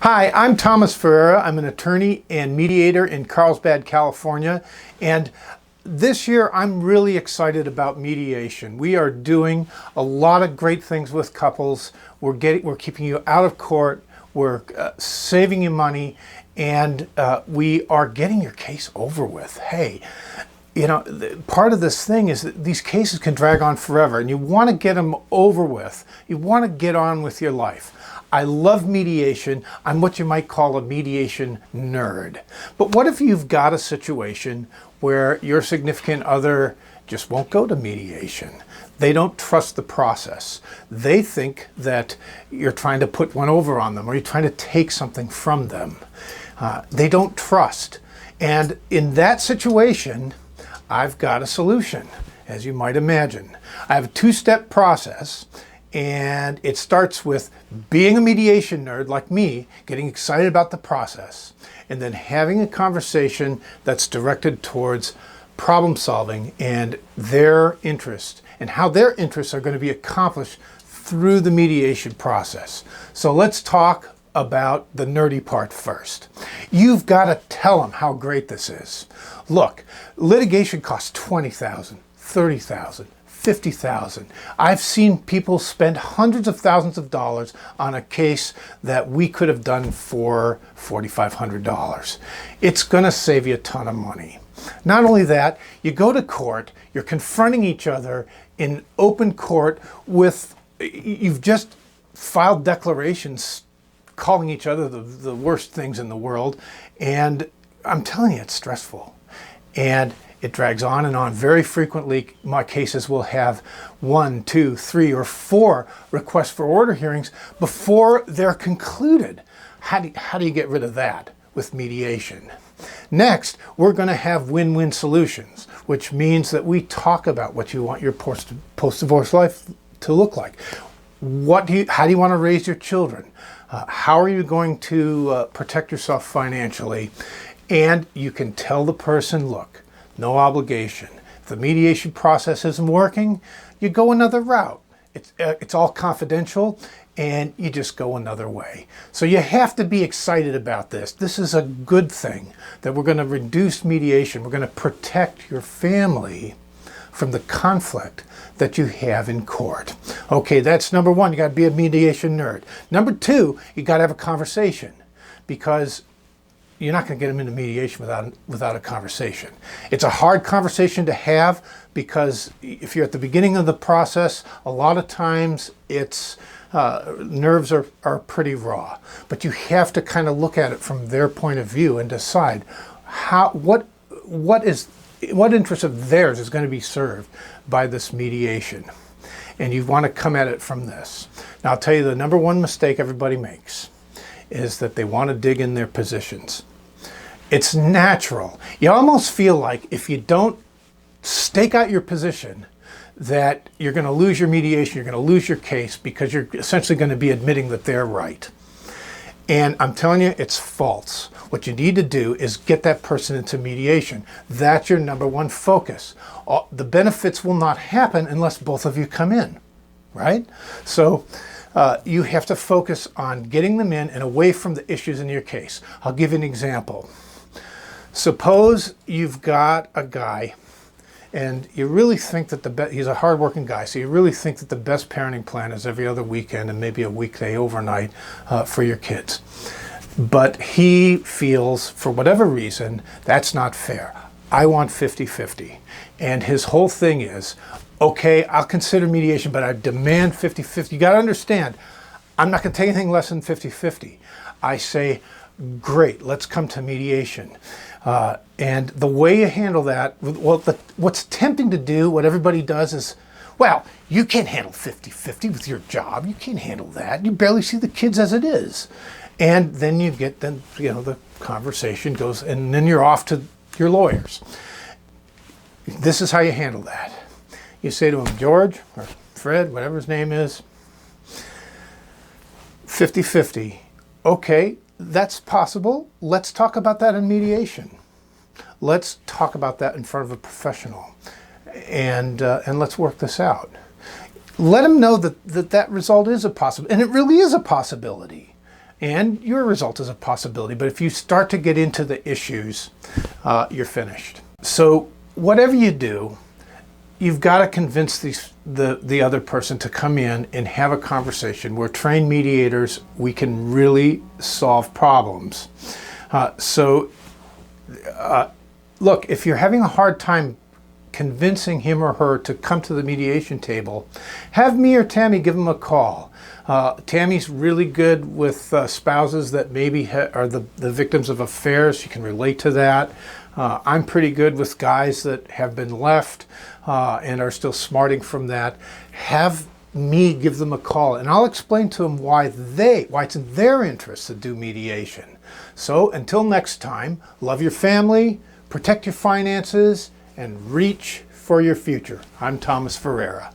Hi, I'm Tammy Ferreira. I'm an attorney and mediator in Carlsbad, California. And this year, I'm really excited about mediation. We are doing a lot of great things with couples. We're keeping you out of court. We're saving you money, and we are getting your case over with. Hey, you know, part of this thing is that these cases can drag on forever, and you want to get them over with. You want to get on with your life. I love mediation. I'm what you might call a mediation nerd. But what if you've got a situation where your significant other just won't go to mediation? They don't trust the process. They think that you're trying to put one over on them or you're trying to take something from them. They don't trust. And in that situation, I've got a solution, as you might imagine. I have a two-step process. And it starts with being a mediation nerd like me, getting excited about the process, and then having a conversation that's directed towards problem solving and their interests and how their interests are going to be accomplished through the mediation process. So let's talk about the nerdy part first. You've got to tell them how great this is. Look, litigation costs $20,000, $30,000. $50,000. I've seen people spend hundreds of thousands of dollars on a case that we could have done for $4,500. It's going to save you a ton of money. Not only that, you go to court, you're confronting each other in open court you've just filed declarations calling each other the worst things in the world, and I'm telling you, it's stressful. And it drags on and on. Very frequently, my cases will have 1, 2, 3, or 4 requests for order hearings before they're concluded. How do you get rid of that with mediation? Next, we're going to have win-win solutions, which means that we talk about what you want your post-divorce life to look like. How do you want to raise your children? How are you going to protect yourself financially? And you can tell the person, look, no obligation. If the mediation process isn't working, you go another route. It's all confidential, and you just go another way. So you have to be excited about this. This is a good thing that we're going to reduce mediation. We're going to protect your family from the conflict that you have in court. Okay, that's number one. You got to be a mediation nerd. Number two, you got to have a conversation, because you're not going to get them into mediation without a conversation. It's a hard conversation to have, because if you're at the beginning of the process, a lot of times nerves are pretty raw. But you have to kind of look at it from their point of view and decide what interest of theirs is going to be served by this mediation. And you want to come at it from this. Now, I'll tell you, the number one mistake everybody makes is that they want to dig in their positions. It's natural. You almost feel like if you don't stake out your position, that you're going to lose your mediation, you're going to lose your case, because you're essentially going to be admitting that they're right. And I'm telling you, it's false. What you need to do is get that person into mediation. That's your number one focus. The benefits will not happen unless both of you come in, right? So you have to focus on getting them in and away from the issues in your case. I'll give you an example. Suppose you've got a guy and you really think that he's a hardworking guy, so you really think that the best parenting plan is every other weekend and maybe a weekday overnight for your kids. But he feels, for whatever reason, that's not fair. I want 50-50. And his whole thing is, okay, I'll consider mediation, but I demand 50-50. You got to understand, I'm not going to take anything less than 50-50. I say, great, let's come to mediation. And the way you handle that, well, what's tempting to do, what everybody does is, well, you can't handle 50-50 with your job. You can't handle that. You barely see the kids as it is. And then the conversation goes, and then you're off to your lawyers. This is how you handle that. You say to him, George, or Fred, whatever his name is, 50-50. Okay, that's possible. Let's talk about that in mediation. Let's talk about that in front of a professional, and let's work this out. Let them know that result is a possibility, and it really is a possibility. And your result is a possibility, but if you start to get into the issues, you're finished. So whatever you do, you've got to convince the other person to come in and have a conversation. We're trained mediators. We can really solve problems. Look, if you're having a hard time convincing him or her to come to the mediation table, have me or Tammy give them a call. Tammy's really good with spouses that maybe are the victims of affairs. She can relate to that. I'm pretty good with guys that have been left and are still smarting from that. Have me give them a call, and I'll explain to them why it's in their interest to do mediation. So until next time, love your family, protect your finances, and reach for your future. I'm Tammy Ferreira.